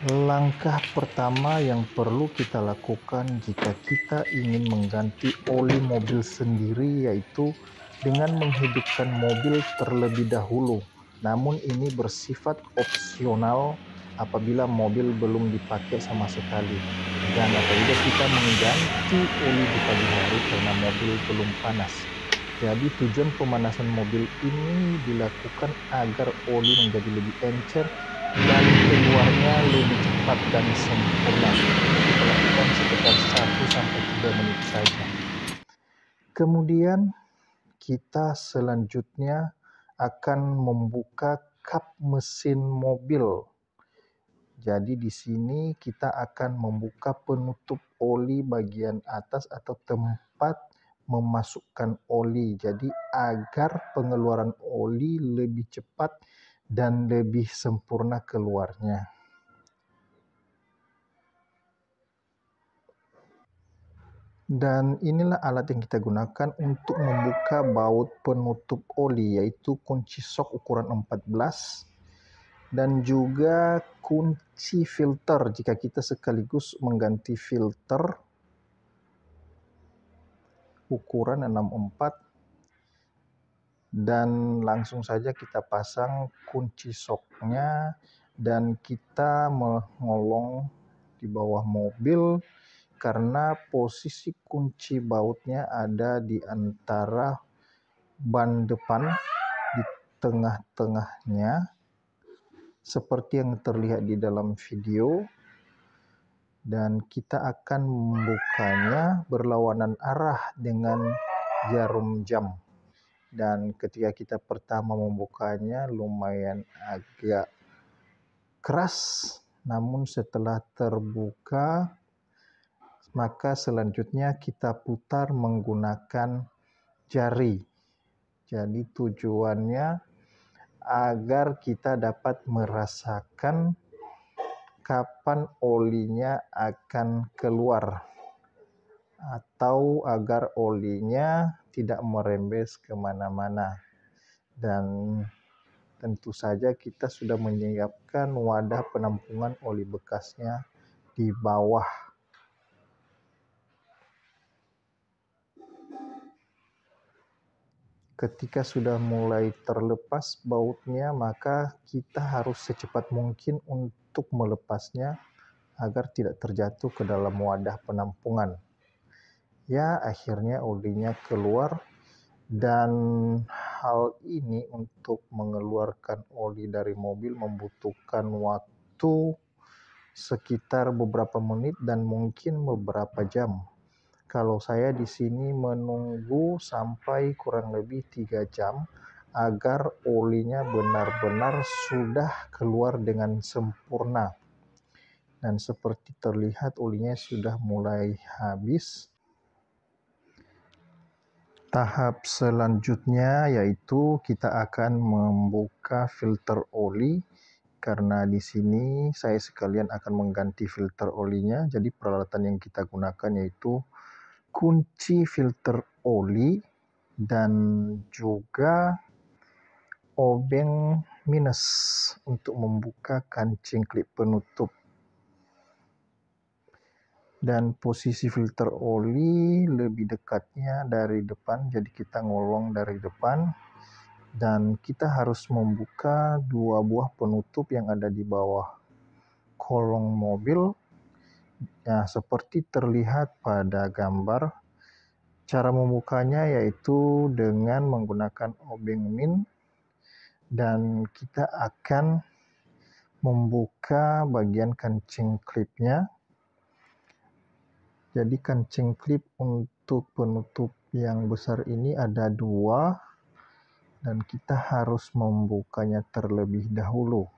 Langkah pertama yang perlu kita lakukan jika kita ingin mengganti oli mobil sendiri yaitu dengan menghidupkan mobil terlebih dahulu. Namun ini bersifat opsional apabila mobil belum dipakai sama sekali. Dan apabila kita mengganti oli di pagi hari karena mobil belum panas. Jadi tujuan pemanasan mobil ini dilakukan agar oli menjadi lebih encer dan keluarnya lebih cepat dan sempurna. Kita lakukan sekitar 1-3 menit saja. Kemudian kita selanjutnya akan membuka kap mesin mobil. Jadi di sini kita akan membuka penutup oli bagian atas atau tempat memasukkan oli. Jadi agar pengeluaran oli lebih cepat dan lebih sempurna keluarnya. Dan inilah alat yang kita gunakan untuk membuka baut penutup oli, yaitu kunci sok ukuran 14 dan juga kunci filter jika kita sekaligus mengganti filter ukuran 64, dan langsung saja kita pasang kunci soknya dan kita mengolong di bawah mobil karena posisi kunci bautnya ada di antara ban depan di tengah-tengahnya seperti yang terlihat di dalam video, dan kita akan membukanya berlawanan arah dengan jarum jam. Dan ketika kita pertama membukanya lumayan agak keras, namun setelah terbuka maka selanjutnya kita putar menggunakan jari. Jadi tujuannya agar kita dapat merasakan kapan olinya akan keluar atau agar olinya tidak merembes kemana-mana. Dan tentu saja kita sudah menyiapkan wadah penampungan oli bekasnya di bawah. Ketika sudah mulai terlepas bautnya, maka kita harus secepat mungkin untuk melepasnya agar tidak terjatuh ke dalam wadah penampungan. Ya, akhirnya olinya keluar, dan hal ini untuk mengeluarkan oli dari mobil membutuhkan waktu sekitar beberapa menit dan mungkin beberapa jam. Kalau saya di sini menunggu sampai kurang lebih 3 jam agar olinya benar-benar sudah keluar dengan sempurna. Dan seperti terlihat olinya sudah mulai habis. Tahap selanjutnya yaitu kita akan membuka filter oli, karena di sini saya sekalian akan mengganti filter olinya. Jadi peralatan yang kita gunakan yaitu kunci filter oli dan juga obeng minus untuk membuka kancing klip penutup. Dan posisi filter oli lebih dekatnya dari depan, jadi kita ngolong dari depan, dan kita harus membuka 2 buah penutup yang ada di bawah kolong mobil. Nah, seperti terlihat pada gambar, cara membukanya yaitu dengan menggunakan obeng min, dan kita akan membuka bagian kancing klipnya. Jadi kancing klip untuk penutup yang besar ini ada 2, dan kita harus membukanya terlebih dahulu.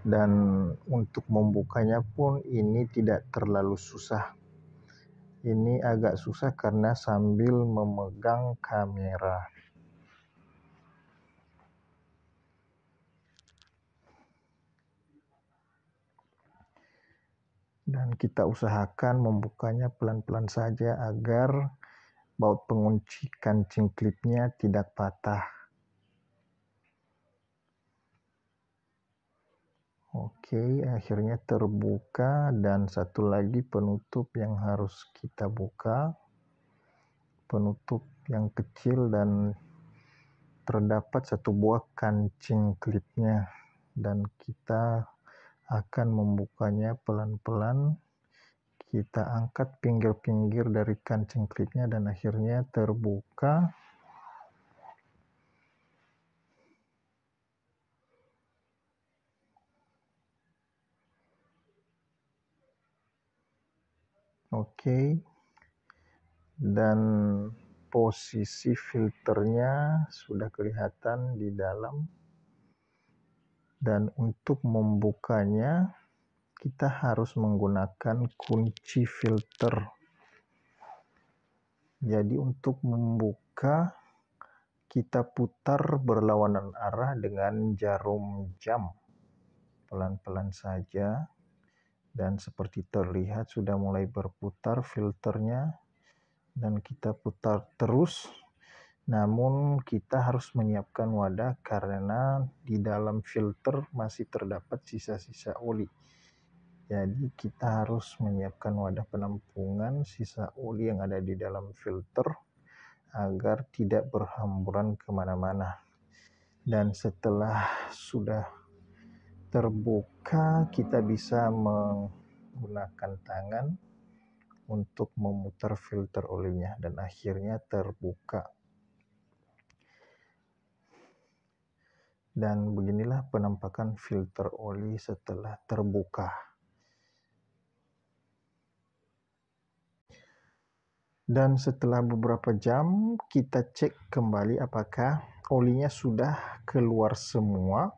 Dan untuk membukanya pun ini tidak terlalu susah. Ini agak susah karena sambil memegang kamera. Dan kita usahakan membukanya pelan-pelan saja agar baut pengunci kancing klipnya tidak patah. Oke, akhirnya terbuka, dan satu lagi penutup yang harus kita buka. Penutup yang kecil dan terdapat satu buah kancing klipnya, dan kita akan membukanya pelan-pelan. Kita angkat pinggir-pinggir dari kancing klipnya dan akhirnya terbuka. Oke, dan posisi filternya sudah kelihatan di dalam. Dan untuk membukanya, kita harus menggunakan kunci filter. Jadi untuk membuka, kita putar berlawanan arah dengan jarum jam. Pelan-pelan saja. Dan seperti terlihat sudah mulai berputar filternya. Dan kita putar terus. Namun kita harus menyiapkan wadah karena di dalam filter masih terdapat sisa-sisa oli. Jadi kita harus menyiapkan wadah penampungan sisa oli yang ada di dalam filter agar tidak berhamburan kemana-mana. Dan setelah sudah terbuka, kita bisa menggunakan tangan untuk memutar filter olinya dan akhirnya terbuka. Dan beginilah penampakan filter oli setelah terbuka. Dan setelah beberapa jam, kita cek kembali apakah olinya sudah keluar semua.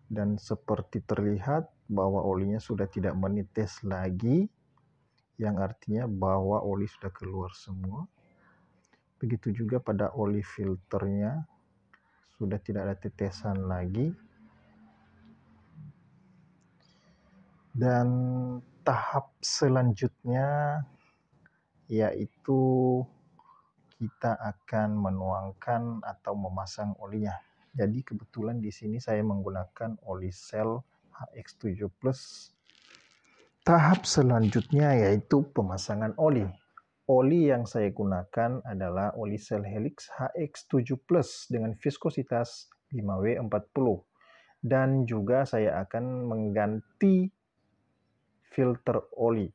Dan seperti terlihat bahwa olinya sudah tidak menetes lagi, yang artinya bahwa oli sudah keluar semua. Begitu juga pada oli filternya, sudah tidak ada tetesan lagi. Dan tahap selanjutnya yaitu kita akan menuangkan atau memasang olinya. Jadi kebetulan di sini saya menggunakan oli Shell HX7 Plus. Tahap selanjutnya yaitu pemasangan oli. Oli yang saya gunakan adalah oli Shell Helix HX7 Plus dengan viskositas 5W40. Dan juga saya akan mengganti filter oli.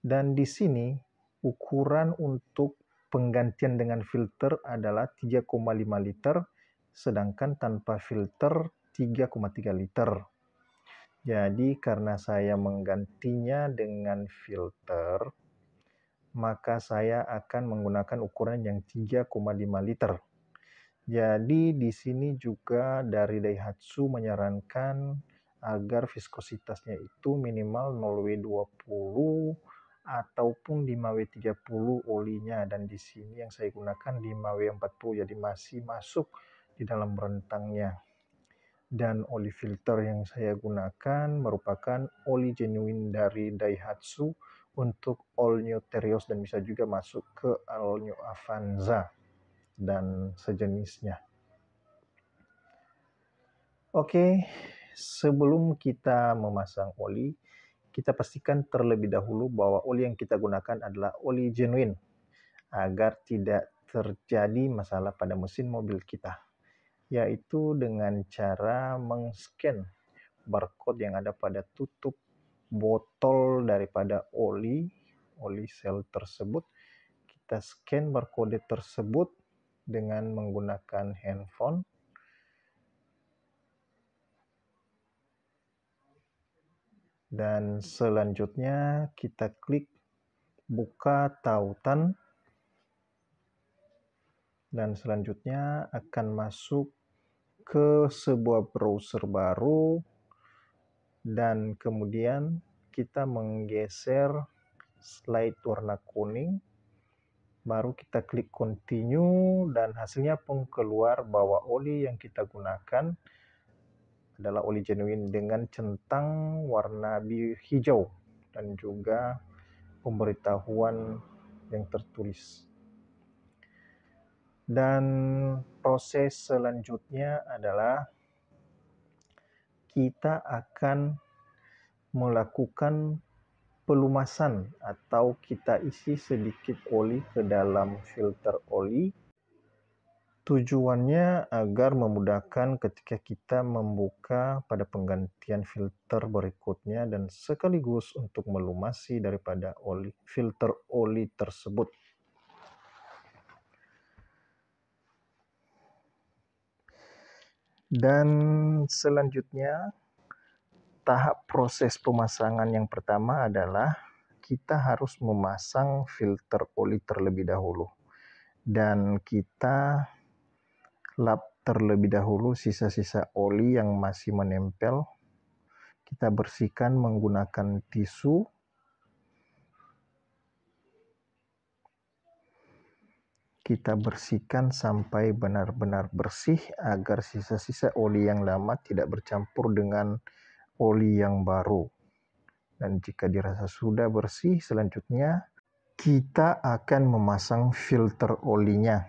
Dan di sini ukuran untuk penggantian dengan filter adalah 3,5 liter, sedangkan tanpa filter 3,3 liter. Jadi karena saya menggantinya dengan filter, maka saya akan menggunakan ukuran yang 3,5 liter. Jadi di sini juga dari Daihatsu menyarankan agar viskositasnya itu minimal 0W20 ataupun 5W30 olinya, dan di sini yang saya gunakan 5W40, jadi masih masuk di dalam rentangnya. Dan oli filter yang saya gunakan merupakan oli genuine dari Daihatsu untuk all new Terios dan bisa juga masuk ke all new Avanza dan sejenisnya. Oke, sebelum kita memasang oli, kita pastikan terlebih dahulu bahwa oli yang kita gunakan adalah oli genuine agar tidak terjadi masalah pada mesin mobil kita, yaitu dengan cara meng-scan barcode yang ada pada tutup botol daripada oli Shell tersebut. Kita scan barcode tersebut dengan menggunakan handphone. Dan selanjutnya kita klik buka tautan. Dan selanjutnya akan masuk ke sebuah browser baru. Dan kemudian kita menggeser slide warna kuning. Baru kita klik continue dan hasilnya pun keluar bahwa oli yang kita gunakan adalah oli genuine dengan centang warna hijau dan juga pemberitahuan yang tertulis. Dan proses selanjutnya adalah kita akan melakukan pelumasan atau kita isi sedikit oli ke dalam filter oli. Tujuannya agar memudahkan ketika kita membuka pada penggantian filter berikutnya dan sekaligus untuk melumasi daripada filter oli tersebut. Dan selanjutnya, tahap proses pemasangan yang pertama adalah kita harus memasang filter oli terlebih dahulu. Dan kita lap terlebih dahulu sisa-sisa oli yang masih menempel. Kita bersihkan menggunakan tisu. Kita bersihkan sampai benar-benar bersih agar sisa-sisa oli yang lama tidak bercampur dengan oli yang baru. Dan jika dirasa sudah bersih, selanjutnya kita akan memasang filter olinya.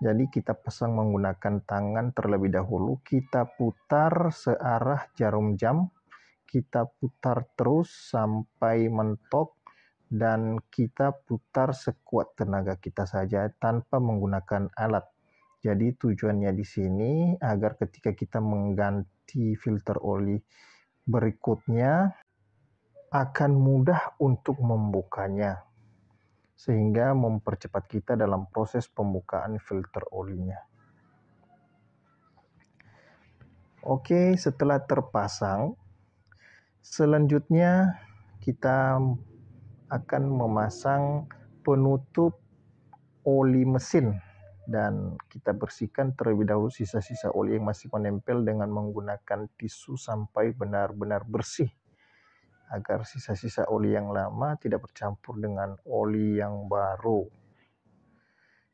Jadi kita pasang menggunakan tangan terlebih dahulu, kita putar searah jarum jam, kita putar terus sampai mentok, dan kita putar sekuat tenaga kita saja tanpa menggunakan alat. Jadi tujuannya di sini agar ketika kita mengganti filter oli berikutnya akan mudah untuk membukanya, sehingga mempercepat kita dalam proses pembukaan filter olinya. Oke, setelah terpasang, selanjutnya kita akan memasang penutup oli mesin dan kita bersihkan terlebih dahulu sisa-sisa oli yang masih menempel dengan menggunakan tisu sampai benar-benar bersih agar sisa-sisa oli yang lama tidak bercampur dengan oli yang baru.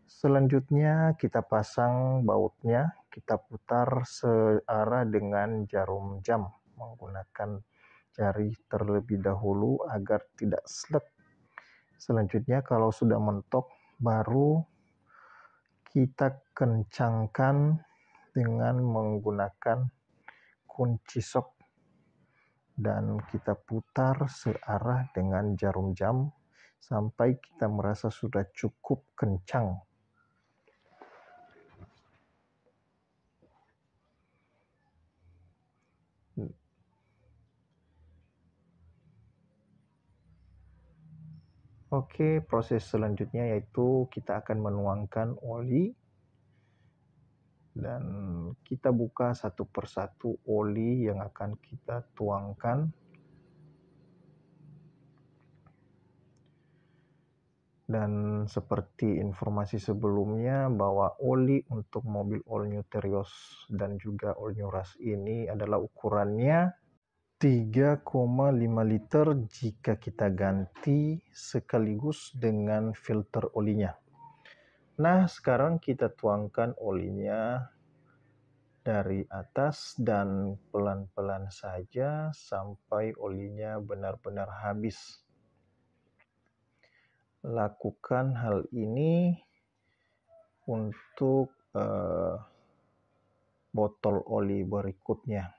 Selanjutnya kita pasang bautnya, kita putar searah dengan jarum jam menggunakan jari terlebih dahulu agar tidak slek. Selanjutnya kalau sudah mentok, baru kita kencangkan dengan menggunakan kunci sok dan kita putar searah dengan jarum jam sampai kita merasa sudah cukup kencang. Oke, proses selanjutnya yaitu kita akan menuangkan oli dan kita buka satu persatu oli yang akan kita tuangkan. Dan seperti informasi sebelumnya bahwa oli untuk mobil all new Terios dan juga all new Rush ini adalah ukurannya 3,5 liter jika kita ganti sekaligus dengan filter olinya. Nah, sekarang kita tuangkan olinya dari atas dan pelan-pelan saja sampai olinya benar-benar habis. Lakukan hal ini untuk botol oli berikutnya.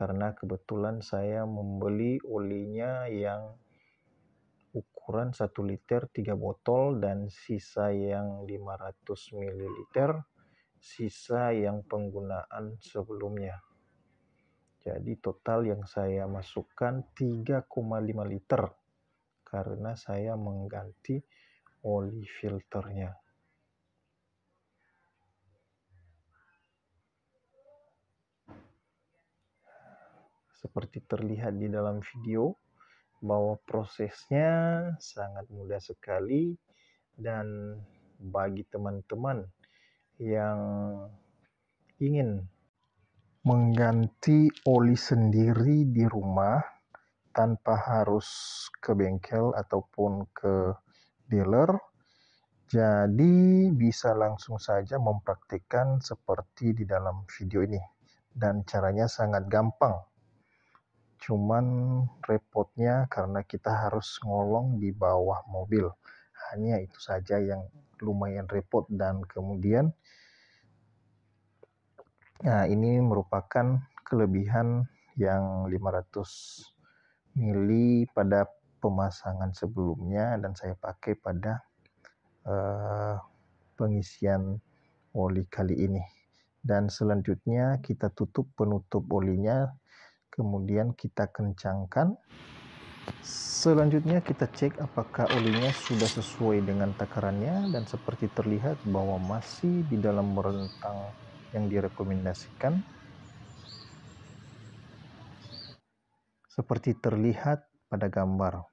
Karena kebetulan saya membeli olinya yang ukuran 1 liter 3 botol dan sisa yang 500 ml, sisa yang penggunaan sebelumnya. Jadi total yang saya masukkan 3,5 liter karena saya mengganti oli filternya. Seperti terlihat di dalam video bahwa prosesnya sangat mudah sekali, dan bagi teman-teman yang ingin mengganti oli sendiri di rumah tanpa harus ke bengkel ataupun ke dealer, jadi bisa langsung saja mempraktikkan seperti di dalam video ini, dan caranya sangat gampang. Cuman repotnya karena kita harus ngolong di bawah mobil. Hanya itu saja yang lumayan repot, dan kemudian ini merupakan kelebihan yang 500 mili pada pemasangan sebelumnya, dan saya pakai pada pengisian oli kali ini. Dan selanjutnya kita tutup penutup olinya, kemudian kita kencangkan. Selanjutnya kita cek apakah olinya sudah sesuai dengan takarannya, dan seperti terlihat bahwa masih di dalam rentang yang direkomendasikan. Seperti terlihat pada gambar.